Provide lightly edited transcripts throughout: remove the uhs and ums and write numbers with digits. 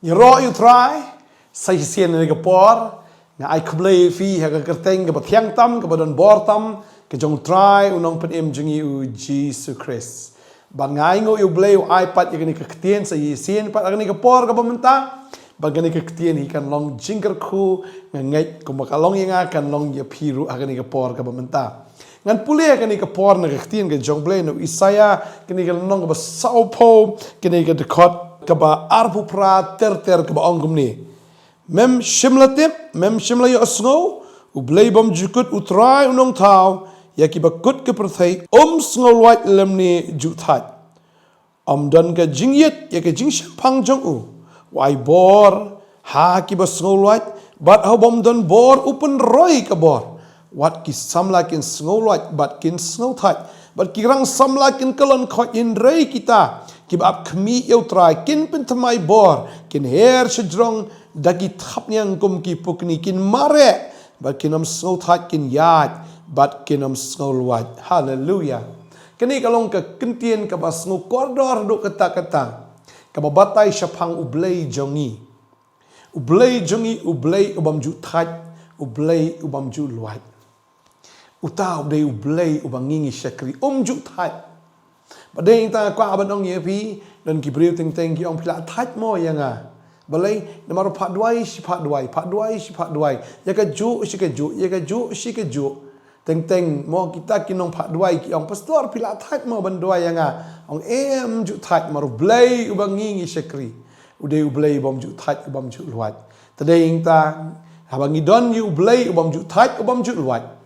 Yero you try sai sian ni kapor nga ai khlei fi ha ka kerteng ka pathiang tam ka badon bor tam ka jong try unong pen jingi u Jesus Christ ban ngai ngo you blay iPad ya ni ka ktien sa sian pat ni kapor ka pamenta bagani ka ktien hi kan long jingker khu nga ngai ko makalong nga kan long ya phiru agani kapor ka pamenta ngan puli kani kapor na ka ktien ka jong blay no Isaya kani ka long ba saupo kani ka dekot kaba arpu pra ter kaba ongum ni mem shimla yo asngo u bleibom jukut utrai unong tau ya ki bakut ke perthai sngo white lemni juthat dan ka jingyet ya ka jingsham pang jong u wai bor ha ki ba sngo white but how bom don bor open roi ka bor what ki samla kin sngo white but kin sngo that but ki rang samla kin kalon kho in rei kita kibab kmi eu try kin pentamai bor kin her shjrong dagi thap nyang kum ki pukni kin mare but kinam snow that kin yat but kinam snow wat hallelujah kini kalong ka kentien ka bas snow kordor do kata ka babatay syapang ublay jongi ublay ubam ju that ublay ubam ju luat utaw de ublay ubang ngingi syakri ju that Badai ta kwa abang ye pi dan kibriu ting ki ong pila that mo yanga balai namaro phat duai si phat duai ya ka ju si ka ju teng mo kita kinong phat duai ki ong pastor pila that mo ban duai yanga ong ju that maru blai ubang ngi sekri ude blai bom ju that ubam ju luat tadai ta habang idon yu blai ubam ju that ubam ju luat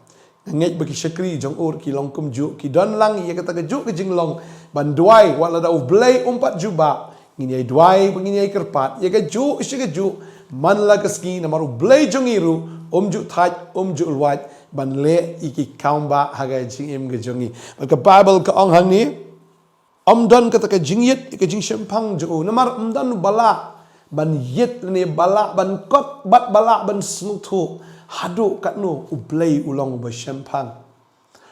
ngej bagi syakri jong ur ki long kum ju ki don lang ya kata ke ju ke jing long ban duai wala da ublay umpat juba ngini ai duai ngini ai kerpat ya ke ju ke ju man la ke ski na maru blay jong iru ju that ju luat ban le iki kaumba haga jing im ke jongi ka bible ka ong hang ni don kata ke jing yet ke jing shempang ju na mar don bala ban yet ni bala ban kot bat bala ban snutu hadu kat nu ublay ulong ba shempang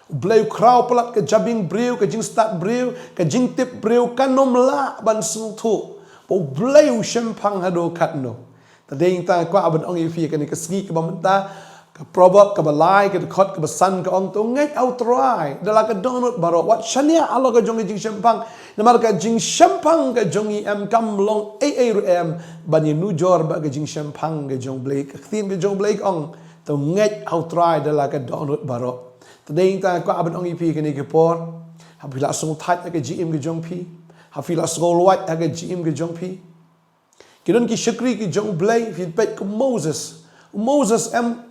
ublay kraw pelat ke jabing brew ke jing start brew ke jing tip brew kanom la ban snutu ublay u shempang hadu kat nu tadeng ta kwa ban ong ifi ke ni ke sgi ke bamenta ke proverb ke balai ke khot ke besan ke ong tu ngai au try dala ke donut baro wat shania alo ke jong jing shempang namar ke jing shempang ke jongi am kam long am ban nu jor ba ke jing shempang ke jong blake ke tin ke jong blake ong tu ngai au try dala ke donut baro tadeng ta kwa ban ong ipi ke ni ke por hapila sung that ke gm ke jong pi hafila sung wat ke gm ke jong pi kidon ki shakri ki jong blake feedback ke Moses am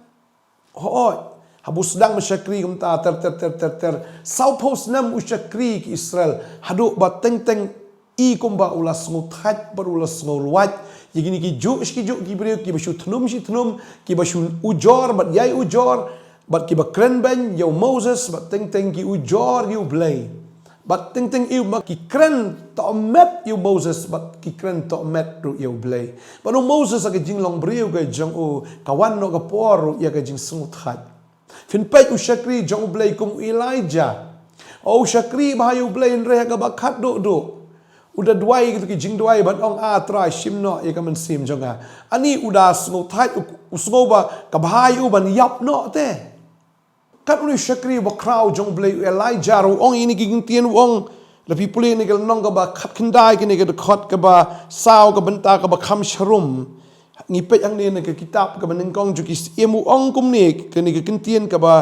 hoi habu sedang mesyakri kumta ter sau pos nam usyakri ki Israel hadu ba teng i kumba ulas ngutat berulas ngolwat yigini ki ju ki brio ki basu thnum ki basu ujor bat yai ujor bat ki ba kren ben yo Moses bat teng ki ujor you blay bat teng you ma ki kren to met you Moses bat ki kren to met ru you blay but Moses aga jing long brio ga jong o kawan no ga por ya ga jing smutat fin pai usyakri jong blay kum Elijah o usyakri ba you blay re ga ba khat do udah duai gitu ki jing duai ban ong atra shimno ya ka man sim jonga ani udah smutat usnoba ka bhayu ban yap no te kat uni syakri ba kraw jong blay Elijah ro ong ini ging tien ong lepi puli ni gal nong ka ba khat kendai ki ni ka khot ka ba saw ka benta ka ba kham shrum ngipet ang ni ka kitab ka baning kong ju ki emu ong kum ni ka ni ka kintien ka ba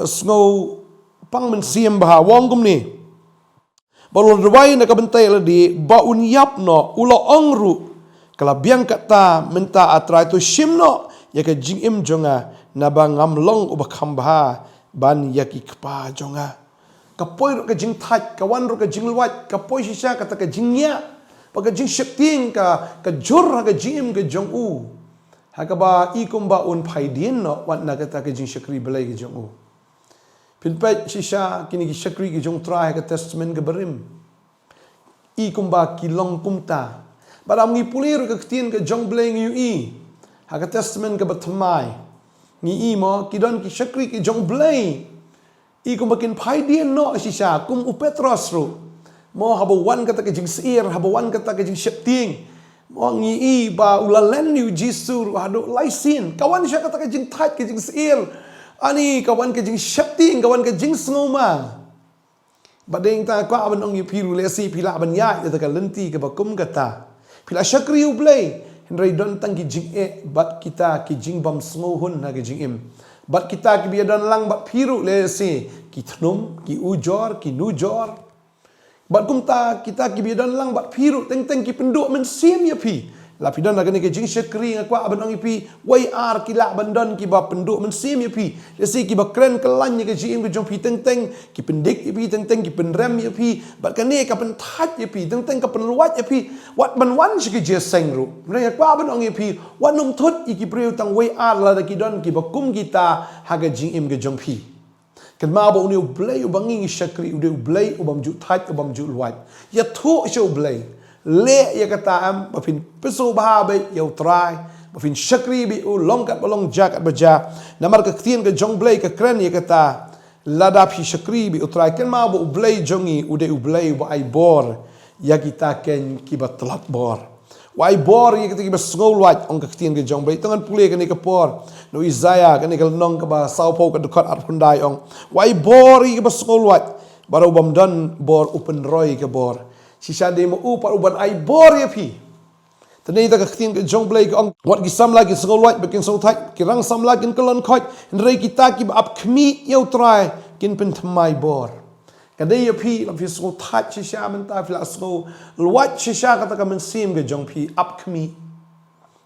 snow pang man sim ba wong kum ni balon ruai na ka bentai la di ba un yap no ulo ong ru kala biang kata menta atra tu shimno ya ka jing im jonga na ba ngamlong uba khamba ban ya ki kpa jonga kapoi ro ka jing that kawan ro ka jing luat kapoi shisha kata ka jingnya pa ka jing shepting ka jur ka jim ka jong u ha ka ba i kum ba un phai din no wat na kata ka jing shakri belai ka jong u pin pet shisha kini ki shakri ki jong try ka testament ka berim i kum ba ki long kum ta baram ngi pulir ka ktien ka jong belai ngi i ha ka testament ka batmai ngi i mo ki don ki shakri ki jong belai i kum bakin phai din no shisha kum u petros ru mo habo wan kata ke jing sir habo wan kata ke jing shepting Wangi ba ulalen ni jisu ado laisin. Kawan siya kata ka jing tat ka jing sil. Ani kawan ka jing syapti kawan ka jing snoma. Badeng ta kwa ban ong piru le si pila ban ya ta ka lenti ka bakum kata. Pila syakri ublay. Henry don tang ki jing bat kita ki jing bam smohun na ki jing im. Bat kita ki biadan lang bat piru le si ki thnum ki ujor ki nujor. Bat kumta kita ki biadan lang bat piru teng ki penduk men sim ya pi. La pidan na ki jing syakri ngakwa ban ong pi wai ar ki la bandan ki ba penduk men sim ya pi. Le si ki ba kren kelan ki jing im ki jong pi teng ki pendik ya pi teng ki penrem ya pi. Bat kan ni ka pen tat ya pi teng ka pen luat ya pi. Wat ban wan shi ki je seng ru. Mereka kwa ban ong ya pi wan num thut ki priu tang wai ar la da ki don ki ba kum kita ha ga jing im ki jong pi. Kan ma ba uni ublay ubangi syakri ude ublay ubam ju tat ubam ju luat. Ya thu shu ublay. Le ya kata am bafin pesu bah be ya utrai bafin syakri bi u longkat balong jakat baja namar ka ktien ka jong blay ka kren ya kata lada pi syakri bi utrai kan ma ba ublay jongi ude ublay wa ai bor ya kita ken ki ba telat bor wa ai bor ya kita ki ba ngol wat ong ka ktien ka jong blay tangan pule ka ni ka por no Isaiah ka ni ka nong ka ba saupo ka dekat at hundai ong wa ai bor ya ba ngol wat bara ubam dan bor open roy ka bor sisa demo upar uban ai bor ya pi. Tani ta ka ktin ka jong blay ka ong wat ki sam lagi sengol wat bekin so thai ki rang sam lagi kelon khot rei kita ki ap khmi yau trai kin pen thamai bor. Ka dei ya pi la fi so thai sisa men ta fla so luat sisa kata ka men sim ka jong pi ap khmi.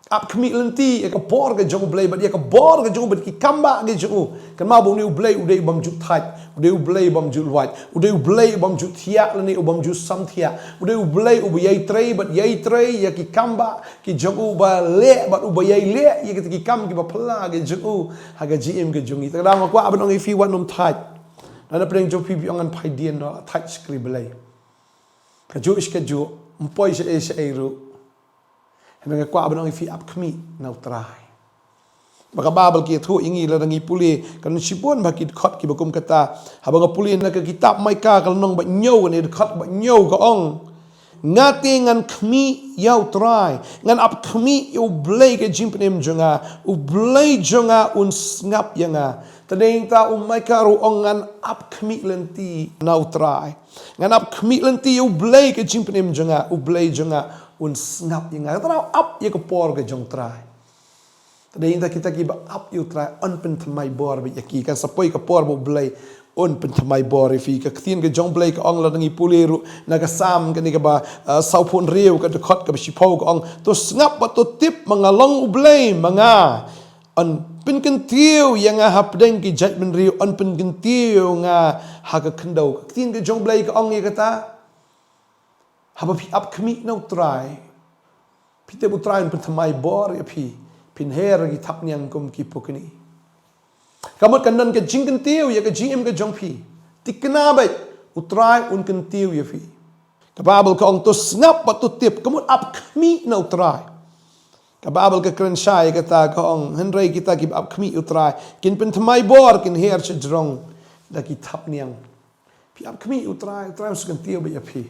Ap khmi lenti ya ka bor ka jong blay bat ya ka bor ka jong bat ki kamba ka jong kan ma bo ni blay ude bam ju thai ude blay bam ju luat ude blay bam ju thia lani bam ju sam thia ude blay u yai trei bat yai trei ya ki kamba ki jong ba le bat u yai le ya ki kam ki ba phla ka jong ha ga gm ka jong ta dang kwa ban ong fi wan nom thai na preng jo pi ong an phai dien no thai script blay ka ju is ka ju mpoi se e ru Mereka kuat abang ifi ap kami na utrai. Maka babal ki thu ingi la dangi puli kan sipun baki khot ki bakum kata habang puli na ka kitab mai ka kal nong ba nyau ni khot ba nyau ka ong ngati ngan kami yau trai ngan ap kami u blay ke jimpenem jonga u blay jonga un ngap yanga tadeng ta mai ka ru ong ngan ap kami lenti na utrai ngan ap kami lenti u blay ke jimpenem jonga u blay jonga un ngap yang ngat up ye ko por ke jong trai tadi inta kita ki ba up you try on pen thamai bor bi yaki kan sapoi ka por bo blai on pen thamai bor fi ka ktin ke jong blai ka ong la ngi puleru na ka sam ka ni ka ba saupon riu ka khot ka si pau ka ong to ngap ba to tip mangalong blai manga on pen kentiew yang hap deng ki judgment riu on pen kentiew nga ha ka khendau ktin ke jong blai ka ong ye kata haba pi ap kami na utrai pi te utrai pen thamai bor ya pi pin her gi thap nyang kum ki pukni kamot kanan ke jingkyntiew ya ke gm ke jong pi tikna bai utrai un kyntiew ya pi ka babel ka ong to snap pa to tip kamot ap kami na utrai ka babel ka kren shai ka ta ka ong henry kita ki ap kami utrai kin pen thamai bor kin her che drong da ki thap nyang pi ap kami utrai utrai us kyntiew bai ya pi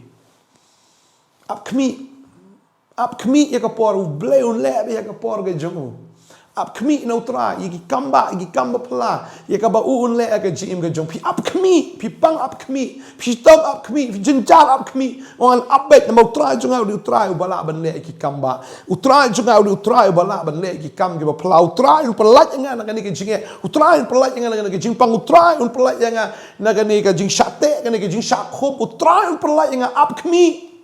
ap kami ya ka por blay un le ya ka por ga jong ap kami na utra ya ki kamba pala ya ka ba un le ka jim ga jong pi ap kami pi pang ap kami pi stop ap kami pi jenjar ap kami on ap bet na utra jong au utra u bala ban le ki kamba utra jong au utra u bala ban le ki kam ki ba pala utra un pelat nga na ka ni ka jing utra un pelat nga na ka jing pang utra un pelat nga na ka ni ka jing shate ka ni ka jing shak khop utra un pelat nga ap kami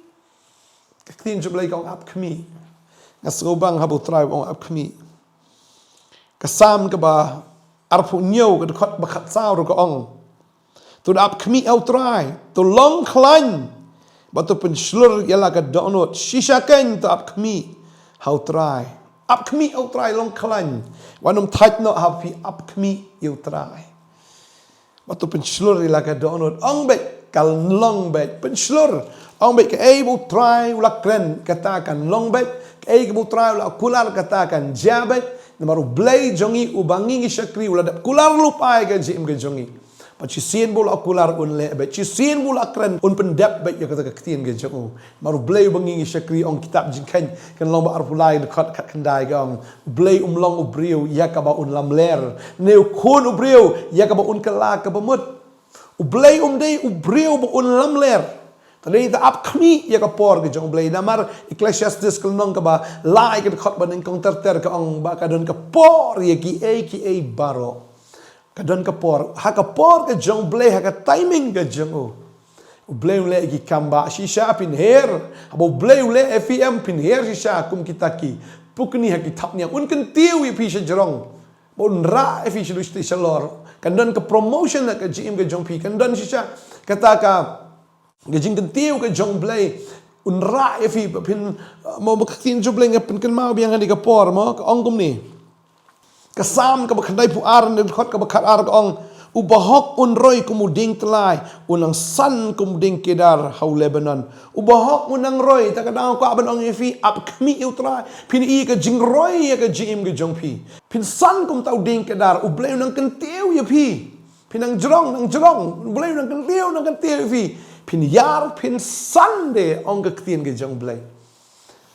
Ktin jublay ka ong ap kami. Ngasrobang habo try ong ap kami. Kasam ka ba arpu nyaw ka dekot bakat saw ka ong. Tu ap kami au try. Tu long klan. Batu penslur yala ka donut. Shishaken tu ap kami. How try. Ap kami au try long klan. Wanum tight no happy ap kami au try. Batu penslur yala ka donut. Ong bet kal long bet penslur. Ong bet ke bu try ula kren katakan long bet ke bu try ula kular katakan jabet namaru blay jongi ubangi syakri ula kular lupai ke jim ke jongi pa chi sien bol akular un le be chi sien bol akran un pendap be ya kata ketien ke jong maru blay bangi syakri ong kitab jingkan kan long ba arpulai dekat kat kendai gong blay long ubriu ya ka ba un lam ler neu kun ubriu ya ka ba un kala ka bamut blay dei ubriu ba un lam ler tadi ta ap khmi ya ka por ke jong blay namar Ecclesiastes kelnong ka ba lai ke dekat ba ning kong ter ka ong ba ka don ka por ya ki a baro kadon kapor ha kapor ke jong blay ha ka timing ke jong blay le ki kamba shisha pin her abo blay le fm pin her shisha kum kitaki pukni ha ki thapnya un kan tiu pi sha jrong bon ra fi sha lusti salor kadon ka promotion ka gm ke jong pi kadon shisha kata ka ke jing kan tiu ke jong blay un ra fi pin mo baktin jong blay ngapin kan mau biang ni kapor mo ka ong kum ni kasam ka bakhandai pu ar ne khot ka bakhat ar ka ong ubahok un roi kumuding telai unang san kumuding kedar hau Lebanon ubahok unang roi ta ka daw ka ban ong fi ap khmi utra pin I ka jing roi ka jim ka jong pi pin san kum tau ding kedar ublei unang kan tiu ya pi pinang jrong ublei unang kan tiu nang kan tiu fi pin yar pin san de ong ka ktien ka jong blei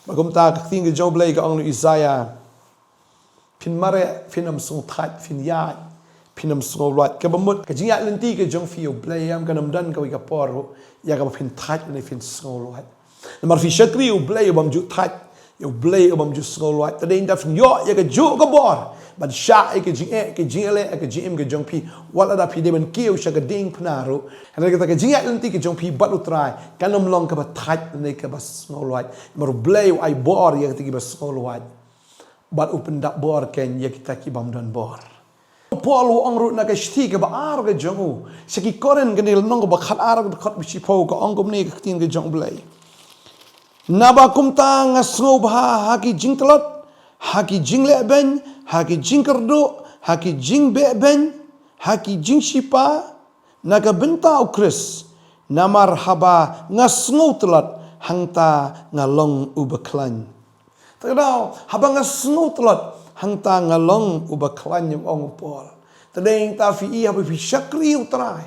bagum ta ka ktien ka jong blei ka ong Isaiah pin mare finam sung that fin ya pinam sung rat ka bamut ka jinga lenti ka jong fi blayam ka namdan ka ka por ya ka fin that ne fin sung rat namar fi shakri blay bam ju that yo blay bam ju sung rat tadin da fin yo ya ka ju ka bor ban sha ka jingale ka jim ka jong pi wala da pi de ban kiu sha ka ding pnaro ana ka jinga lenti ka jong pi bat utrai kanam long ka ba that ne ka ba sung rat mar blay ai bor ya ka ti ba sung rat bat open dak bor ken ya kita ki bam dan bor Paul ong ru na ka shti ka ba ar ka jong seki koren ganil nong ba khat ar ka khat bichi po ka ong kum ne ka tin ka jong blai na ba kum ta nga snow ba ha ki jing tlot ha ki jing le ben ha ki jing kardo ha ki jing be ben ha ki jing shipa na ka benta u kris na marhaba nga snow tlot hangta nga long u baklan Tadau habang ngasnut lot hangta ngalong ubaklan yung ong Paul. Tadeng ta fi habi fi shakri utray.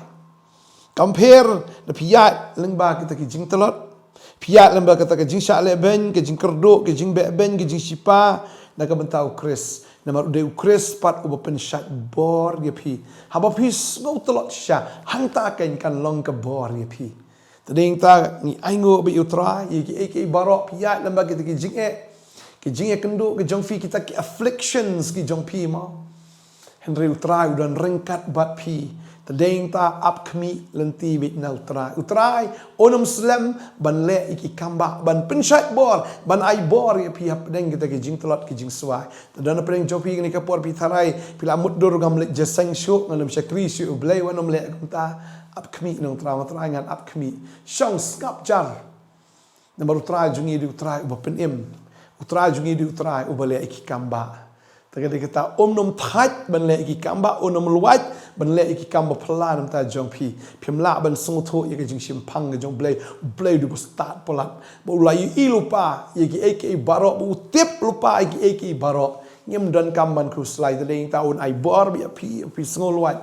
Compare na piyat lengba kita ki jing telot. Piyat lengba kita ki jing syak ben, ki jing kerduk, ki jing ben, ki jing sipa na ka bentau kris. Na maru de kris pat ubapen syak bor ya pi. Haba pi snut telot sya hangta kan long ka bor ya pi. Tadeng ta ni aingo bi utray ki barok piyat lengba kita ki jing ki jing kenduk ki jong fi kita ki afflictions ki jong pi ma Henry utrai udan rengkat bat pi tadeng ta ap khmi lenti bit na utrai onum slam ban le iki kamba ban pensat bor ban ai bor ya pi hap deng kita ki jing telot ki jing swai tadana preng jong pi ni ka por pi tharai pila muddur gam le jesang shu nganam shakri shu blai wanom le ta ap khmi nong trai ngan ap khmi shong skap jar namar utrai jungi di utrai ubapen im utrai jungi di utrai ubale iki kamba tagade kata nom that ban le iki kamba nom luat ban le iki kamba phala nam ta jong pi phimla ban sung tho ye jing sim phang jong blay du start polat bo la yu lupa ye iki barok bu tip lupa iki barok ngem dan kamban ku slide ding taun ai bor bi pi sung luat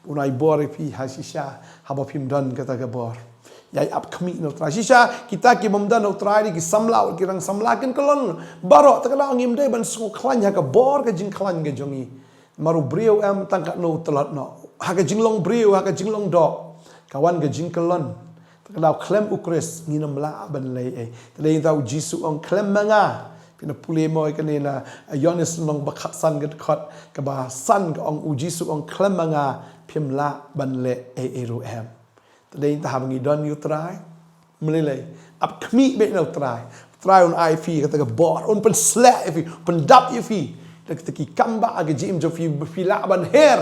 un ai bor pi hasisha haba phim dan kata ka bor Yai ap kami no tra shisha kita ki mamdan no tra ki samla ki rang samla ken kolon baro takala ngim de ban su klan ha ka bor ka jing klan ga jongi maru brio am tangka no telat no ha ka jing long brio ha ka jing long do kawan ga jing kolon takala klem ukres nginam la ban le tadai tau jisu ong klem manga pina pule mo kanina yonis long bakhat san ga khat ka ba san ka ong jisu ong klem manga phimla ban le ero am Tadeng ta habang idon you try melelai ap kmi be no try on ifi kata ka bor on pen slap ifi pen dap ifi tak ki kamba aga jim jo fi la ban her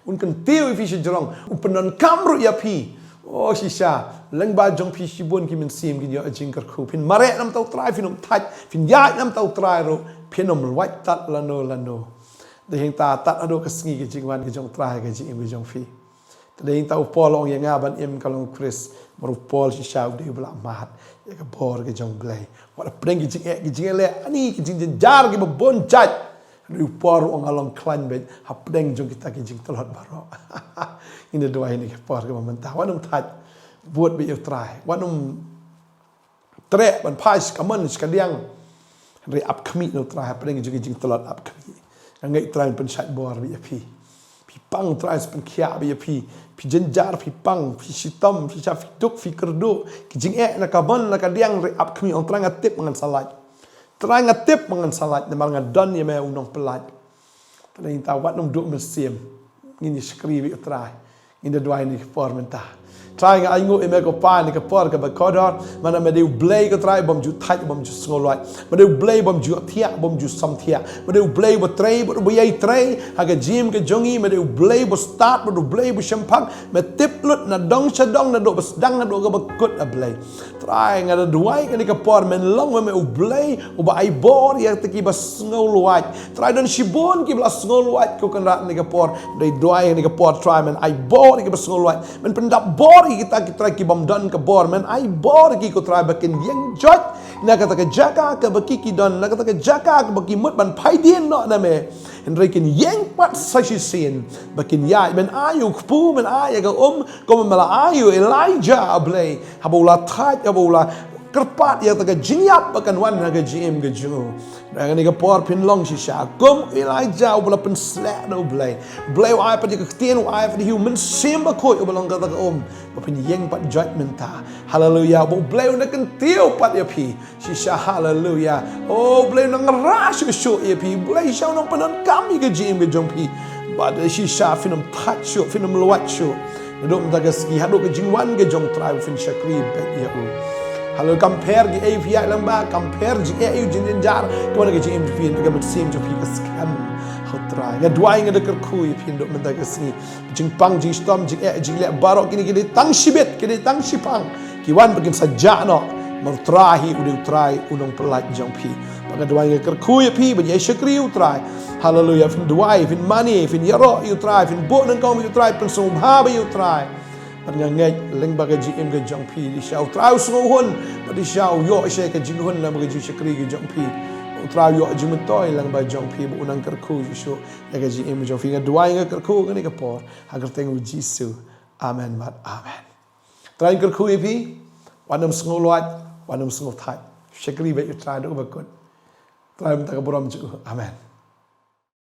un kan tiu ifi sejrong un penon kamru ya pi oh shisha leng ba jong pi shibun ki min sim ki yo ajing kar khu pin mare nam tau try finom that fin ya nam tau try ro pinom white tat lano de heng ta tat ado ka sngi ki jingwan ki jong try ka jim ki jong fi Tadeng tau Paul ong yang aban im kalong Chris baru Paul si shau de bla mat ya ka bor ke jong blai wala preng ki jing le ani ki jing jar ki bon chat Rupor orang along klan bet hapdeng jong kita ke jing telot baro. Ini dua ini ke por ke mentah. Wanum taj buat be try. Wanum tre ban pais kaman sekaliang. Re up kami no try hapdeng jing telot up kami. Ngai try pen sat bor be pi. Pi pang try pen kia be pi. Pi jenjar pi pang pi sitam pi duk pi kerdu ki jing na kaman na kadiang re up kami on try ngatip ngan salat. Try ngatip mengan salat nemang ngadon ye me unong pelat. Tadi tawat nom duk mesim. Ini skribi try. Ini dua ini for mentah. Try nga aingu eme ko pa ni ka por ka bakodor mana me deu blay ko try bom ju thai bom ju ngolwai. Me deu blay bom ju thia bom ju sam thia. Me deu blay bo tray bo yai tray haga jim ke jongi me deu blay bo start bo blay bo champak me tip lut na dong chadong na do bas dang na do ka bakut a blay. Try nga duai ka ni ka por men long me blay o ba ai bor ya te ki bas ngolwai. Try don shibon ki blas ngolwai ko kan rat ni ka por dei duai ni ka por try men ai bor ki bas ngolwai. Men pendap bor kita try ki bom don ke bor men ai bor ki ko try bakin yang jot na kata ke jaka ke baki ki don na kata ke jaka ke baki mut ban pai dien no na me Henry kin yang pat sashi sin bakin ya men ayu khpu men aya ke ko mala ayu Elijah ablay habula thai habula kerpat ya taka jinyap bakan wan na ke jim ke ju na ni ke por pin long si sha kom Elijah ubla pen slap no blay wa pa ke tien wa pa human simba ko ublang ka pin yang pat judgment ta hallelujah bo blay na kan tiu pat ya pi si sha hallelujah oh blay na ngara shu ya pi blay sha no panan kami ke jim ke jong pi ba si sha finum touch shu finum luat shu dok ta ke ski hadu ke jingwan ke jong try fin shakri bet ya Halo compare gi API lamba compare gi EU jin jar ko na gi MVP ga mit sim jo pi scam hotra ga dwai ga de khu pi ndo men da ga si jing pang jing storm jing jing le baro kini gi tang shibet kini tang shipang ki wan begin saja no mar trahi udah try unong pelat jong pi ga dwai ga khu pi ben ye shakri u try hallelujah fin dwai fin money fin yaro you try fin bo nang kom you try pen som ha ba you try Nangay leng baga GM ke jong pi di shau trau suhun ba di shau yo she ke jinghun la baga ji shakri ke jong pi trau yo ji mutoi lang ba jong pi bu nang kerku shu ya ke GM jong pi ga duai ga kerku ni ke por agar teng jisu amen mat amen trai kerku pi wanam sngolwat wanam sngothai shakri ba you try do ba kun trai ta ka boram ju amen